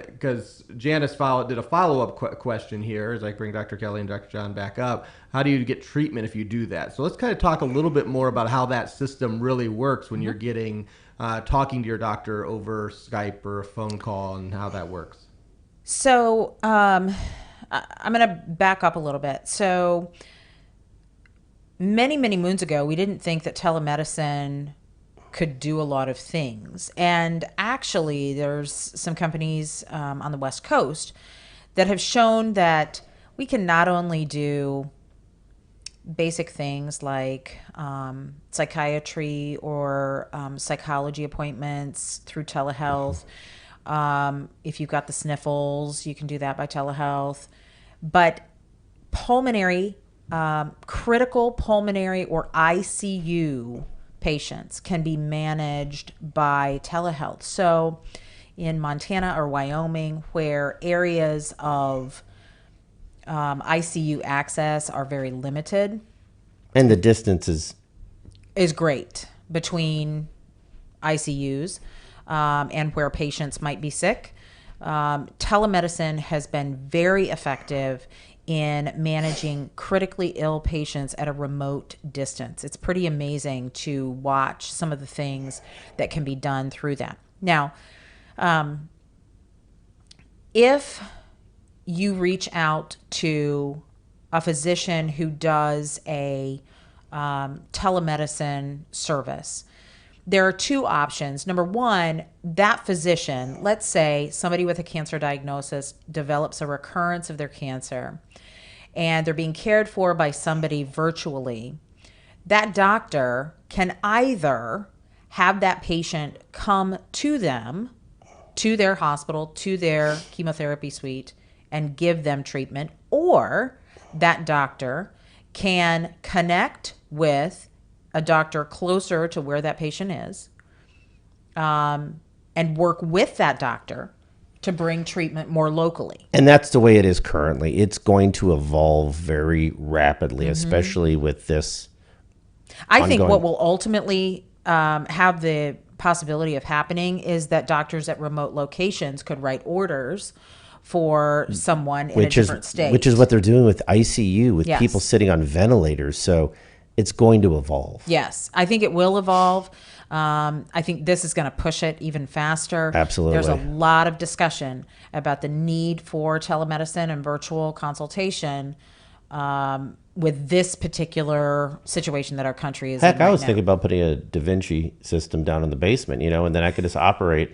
because Janice did a follow-up question here, as I bring Dr. Kelly and Dr. John back up, how do you get treatment if you do that? So let's kind of talk a little bit more about how that system really works when you're getting talking to your doctor over Skype or a phone call, and how that works. So I'm going to back up a little bit. So many, many moons ago, we didn't think that telemedicine could do a lot of things. And actually, there's some companies on the West Coast that have shown that we can not only do basic things like psychiatry or psychology appointments through telehealth. If you've got the sniffles, you can do that by telehealth. But pulmonary, critical pulmonary or ICU patients can be managed by telehealth. So in Montana or Wyoming, where areas of ICU access are very limited, And the distance is great between ICUs and where patients might be sick. Telemedicine has been very effective in managing critically ill patients at a remote distance. It's pretty amazing to watch some of the things that can be done through that. Now, if you reach out to a physician who does a telemedicine service, there are two options. Number one, that physician, let's say somebody with a cancer diagnosis develops a recurrence of their cancer and they're being cared for by somebody virtually. That doctor can either have that patient come to them, to their hospital, to their chemotherapy suite, and give them treatment, or that doctor can connect with a doctor closer to where that patient is, and work with that doctor to bring treatment more locally. And that's the way it is currently. It's going to evolve very rapidly, especially with this. I think what will ultimately have the possibility of happening is that doctors at remote locations could write orders for someone in a different state. Which is what they're doing with ICU, with Yes. people sitting on ventilators. So it's going to evolve. Yes, I think it will evolve. I think this is going to push it even faster. Absolutely. There's a lot of discussion about the need for telemedicine and virtual consultation with this particular situation that our country is in Heck, I right was now. thinking about putting a Da Vinci system down in the basement, and then I could just operate.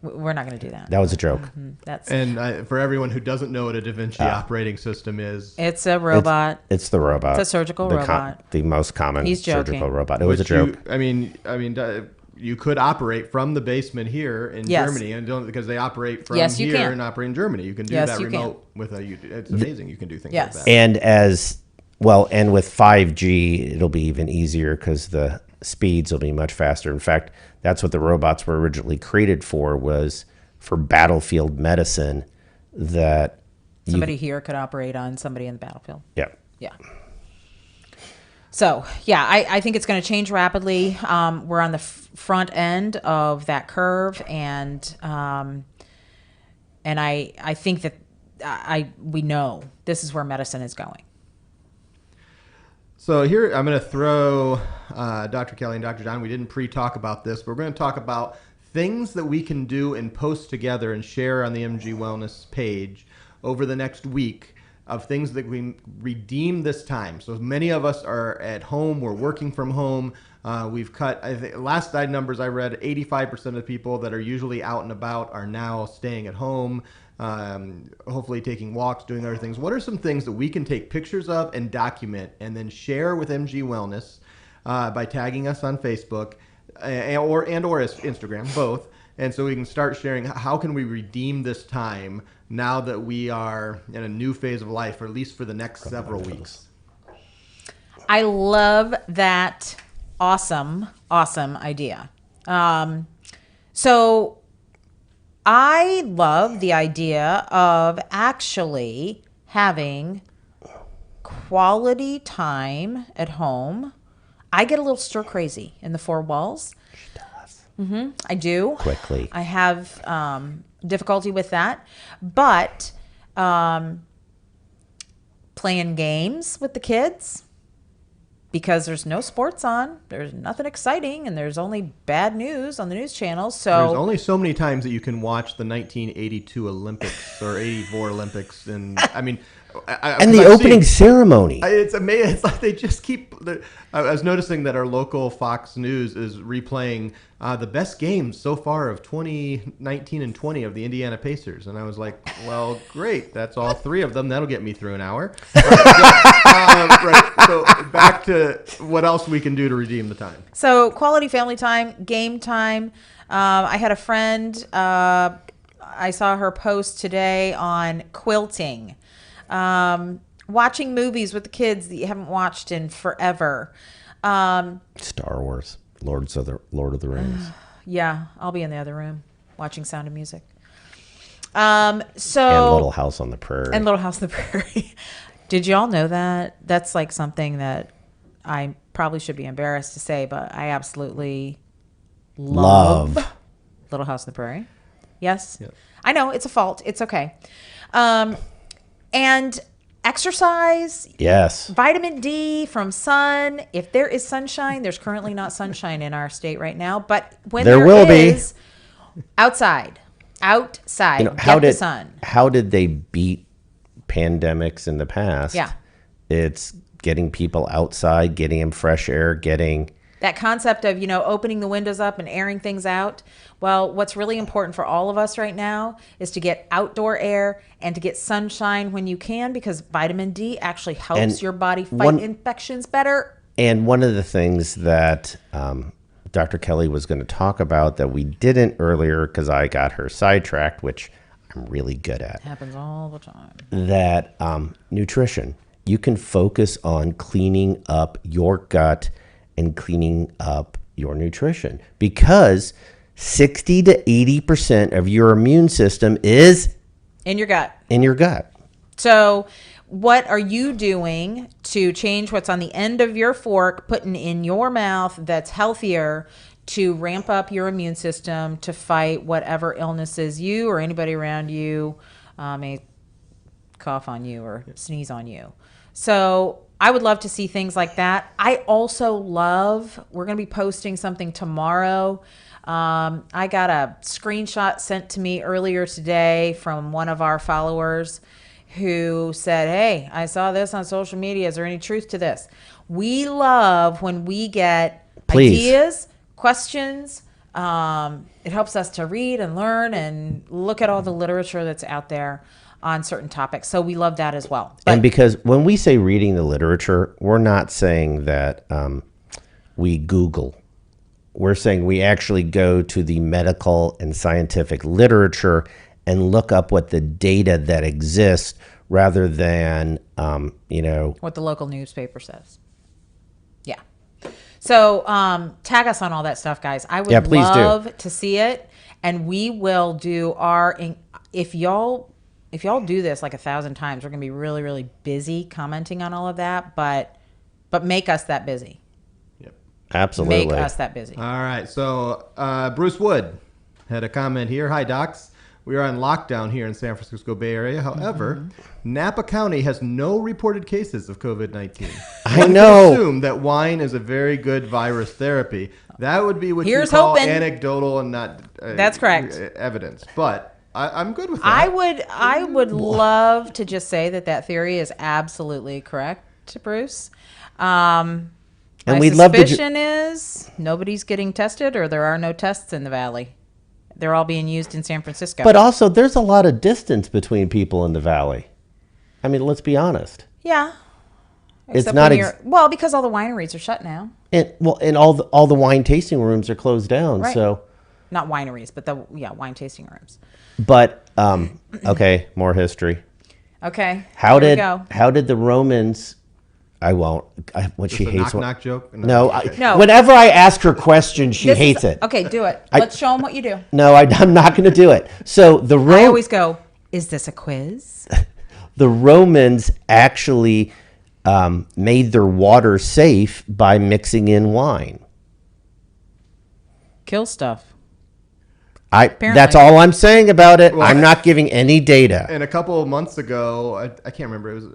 We're not going to do that. That was a joke. That's And for everyone who doesn't know what a Da Vinci operating system is, It's a robot. It's the robot. It's a surgical robot. The most common He's joking. surgical robot. It was a joke. You could operate from the basement here in Yes. Germany, and don't, because they operate from Yes, you here can. and operate in Germany. You can do Yes, that you can. remote with a. It's amazing. You can do things Yes. like that. And and with 5G, it'll be even easier because the speeds will be much faster. In fact, that's what the robots were originally created for, was for battlefield medicine, that Somebody here could operate on somebody in the battlefield. Yeah. Yeah. So, yeah, I think it's going to change rapidly. We're on the front end of that curve, and I think that we know this is where medicine is going. So here I'm going to throw Dr. Kelly and Dr. John. We didn't pre-talk about this, but we're going to talk about things that we can do and post together and share on the MG Wellness page over the next week of things that we redeem this time. So many of us are at home. We're working from home. We've cut, I think, last numbers I read, 85% of the people that are usually out and about are now staying at home, hopefully taking walks, doing other things. What are some things that we can take pictures of and document and then share with MG Wellness by tagging us on Facebook or Instagram, both? And so we can start sharing how can we redeem this time now that we are in a new phase of life, or at least for the next several weeks. I love that awesome idea. So I love the idea of actually having quality time at home. I get a little stir crazy in the four walls. She does. Mm-hmm. I do. Quickly. I have difficulty with that. But playing games with the kids, because there's no sports on, there's nothing exciting, and there's only bad news on the news channels. So there's only so many times that you can watch the 1982 Olympics or 84 Olympics, and I mean, and the opening ceremony. It's amazing. It's like they just keep. I was noticing that our local Fox News is replaying the best games so far of 2019 and 20 of the Indiana Pacers, and I was like, "Well, great. That's all three of them. That'll get me through an hour." Right. So back to what else we can do to redeem the time. So quality family time, game time. I had a friend. I saw her post today on quilting. Watching movies with the kids that you haven't watched in forever. Star Wars, Lord of the Rings. Yeah, I'll be in the other room watching Sound of Music. So and Little House on the Prairie. Did you all know that? That's like something that I probably should be embarrassed to say, but I absolutely love Little House on the Prairie. Yes? Yep. I know, it's a fault. It's okay. And exercise. Yes. Vitamin D from sun. If there is sunshine, there's currently not sunshine in our state right now, but when there will be. Outside, get the sun. How did they beat pandemics in the past? Yeah. It's getting people outside, getting them fresh air, getting that concept of, opening the windows up and airing things out. Well, what's really important for all of us right now is to get outdoor air and to get sunshine when you can, because vitamin D actually helps your body fight infections better. And one of the things that Dr. Kelly was going to talk about that we didn't earlier because I got her sidetracked, which I'm really good at. Happens all the time. That nutrition. You can focus on cleaning up your gut and cleaning up your nutrition, because 60 to 80% of your immune system is in your gut. So what are you doing to change what's on the end of your fork, putting in your mouth that's healthier to ramp up your immune system to fight whatever illnesses you or anybody around you may cough on you or sneeze on you? So I would love to see things like that. I also love, we're going to be posting something tomorrow. I got a screenshot sent to me earlier today from one of our followers who said, "Hey, I saw this on social media. Is there any truth to this?" We love when we get ideas, questions. It helps us to read and learn and look at all the literature that's out there on certain topics. So we love that as well. And because when we say reading the literature, we're not saying that we Google. We're saying we actually go to the medical and scientific literature and look up what the data that exists rather than, what the local newspaper says. Yeah. So tag us on all that stuff, guys. I would love to see it. And we will do if y'all if y'all do this like 1,000 times, we're gonna be really, really busy commenting on all of that. But make us that busy. Yep. Absolutely. Make us that busy. All right. So Bruce Wood had a comment here. Hi, docs. We are on lockdown here in San Francisco Bay Area. However, Napa County has no reported cases of COVID-19. I know. Assume that wine is a very good virus therapy. That would be what Here's you call hoping. anecdotal and not That's correct. Evidence. But I'm good with that. I would love to just say that theory is absolutely correct, Bruce. My we'd love to suspicion is nobody's getting tested, or there are no tests in the valley. They're all being used in San Francisco. But also, there's a lot of distance between people in the valley. I mean, let's be honest. Yeah. It's Except not well, because all the wineries are shut now. And all the wine tasting rooms are closed down. Right. So, not wineries, but wine tasting rooms. but okay, more history. Okay. How here we did go. the Romans? I won't. What she Just a hates. knock joke? No, Okay. No. Whenever I ask her questions, she This is- hates it. Okay, do it. Let's show them what you do. No, I'm not going to do it. So I always go, is this a quiz? the Romans actually made their water safe by mixing in wine. Kill stuff. That's all I'm saying about it. I'm not giving any data. And a couple of months ago, I can't remember, it was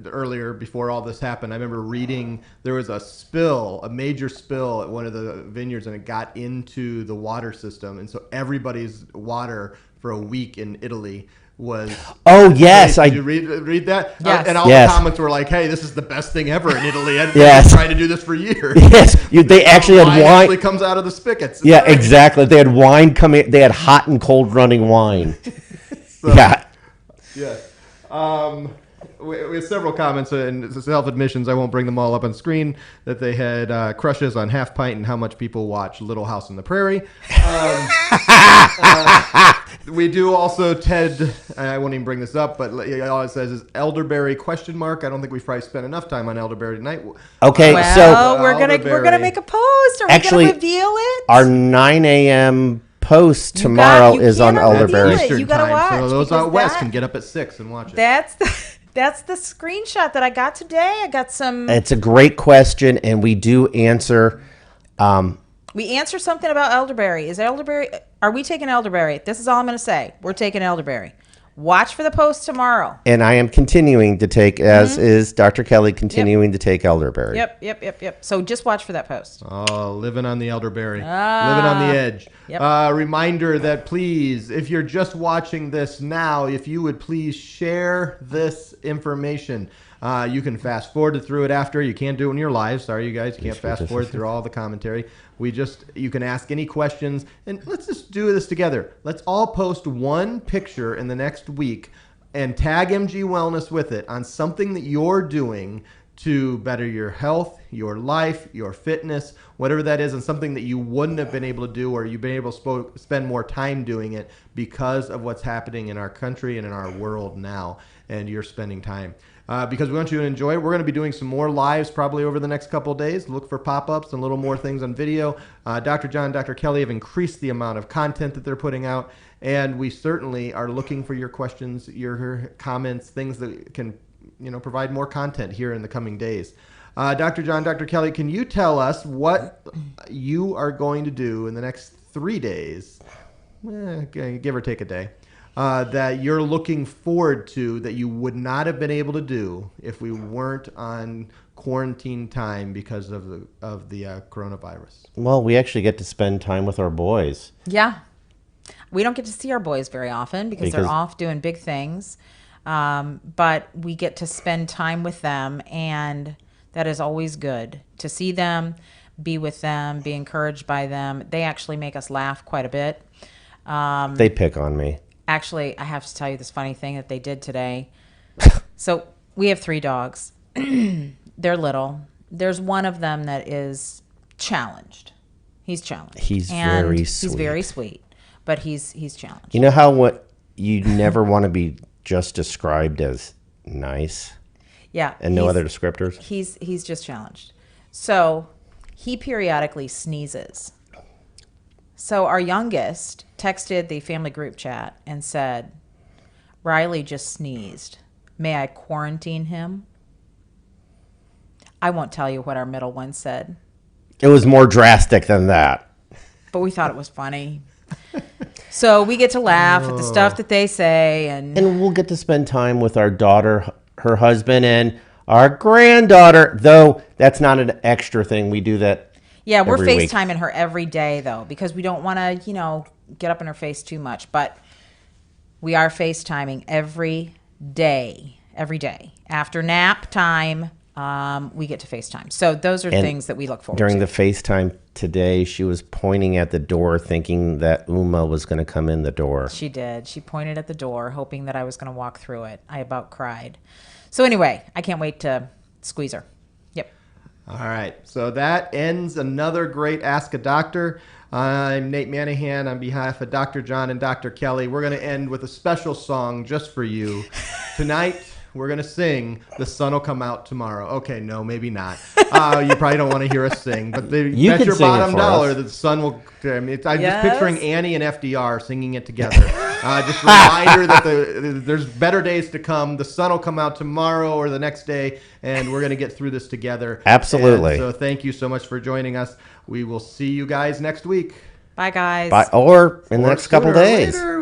earlier before all this happened, I remember reading there was a major spill at one of the vineyards, and it got into the water system. And so everybody's water for a week in Italy was... Oh, yes. Did you read that? Yes. And all the comments were like, hey, this is the best thing ever in Italy. I've been trying to do this for years. Yes. They actually had wine. Actually comes out of the spigots. Yeah, exactly. They had wine coming. They had hot and cold running wine. Yeah. Yeah. We have several comments and self-admissions. I won't bring them all up on screen. That they had crushes on Half Pint and how much people watch Little House on the Prairie. We do also, Ted, I won't even bring this up, but all it says is elderberry ? I don't think we've probably spent enough time on elderberry tonight. Okay, Well, we're gonna make a post. Are we Actually, gonna reveal it? Our 9 a.m. post tomorrow is on cannot elderberry. reveal it. You gotta watch, So those out because west can get up at 6 and watch it. That's the screenshot that I got today. I got some. It's a great question, and we do answer. We answer something about elderberry. Are we taking elderberry? This is all I'm going to say. We're taking elderberry. Watch for the post tomorrow. And I am continuing to take, as is Dr. Kelly, continuing to take elderberry. Yep. So just watch for that post. Oh, living on the elderberry. Living on the edge. Yep. Reminder that please, if you're just watching this now, if you would please share this information. You can fast forward through it after. You can't do it when you're live. Sorry, you guys. You can't fast forward through all the commentary. You can ask any questions, and let's just do this together. Let's all post one picture in the next week and tag MG Wellness with it on something that you're doing to better your health, your life, your fitness, whatever that is, and something that you wouldn't have been able to do, or you've been able to spend more time doing it because of what's happening in our country and in our world now, and you're spending time. Because we want you to enjoy it. We're going to be doing some more lives probably over the next couple of days. Look for pop-ups and a little more things on video. Dr. John, Dr. Kelly have increased the amount of content that they're putting out, and we certainly are looking for your questions, your comments, things that can provide more content here in the coming days. Dr. John, Dr. Kelly, can you tell us what you are going to do in the next 3 days, give or take a day, that you're looking forward to that you would not have been able to do if we weren't on quarantine time because of the coronavirus? Well, we actually get to spend time with our boys. Yeah. We don't get to see our boys very often because they're off doing big things. But we get to spend time with them, and that is always good to see them, be with them, be encouraged by them. They actually make us laugh quite a bit. They pick on me. Actually, I have to tell you this funny thing that they did today. So we have 3 dogs. They're little. There's one of them that is challenged. He's challenged. He's very sweet. He's very sweet, but he's challenged. You know how what you never want to be just described as nice? Yeah. And no other descriptors? He's just challenged. So he periodically sneezes. So our youngest texted the family group chat and said, Riley just sneezed. May I quarantine him? I won't tell you what our middle one said, It was more drastic than that. but we thought it was funny. So we get to laugh at the stuff that they say, and And we'll get to spend time with our daughter, her husband, and our granddaughter, though that's not an extra thing. We do that. yeah, we're every week. FaceTiming her every day, though, because we don't want to, get up in her face too much. But we are FaceTiming every day. After nap time, we get to FaceTime. So those are things that we look forward During to. the FaceTime today, she was pointing at the door thinking that Uma was going to come in the door. She did. She pointed at the door, hoping that I was going to walk through it. I about cried. So anyway, I can't wait to squeeze her. Yep. All right, so that ends another great Ask a Doctor. I'm Nate Manahan on behalf of Dr. John and Dr. Kelly. We're going to end with a special song just for you. Tonight, we're going to sing The Sun Will Come Out Tomorrow. Okay, no, maybe not. You probably don't want to hear us sing, but You bet can your sing it bottom for dollar us. that the sun will... I'm just Yes. picturing Annie and FDR singing it together. Just a reminder that there's better days to come. The sun will come out tomorrow or the next day, and we're going to get through this together. Absolutely. And so thank you so much for joining us. We will see you guys next week. Bye, guys. Or in the Or next couple sooner or days. later.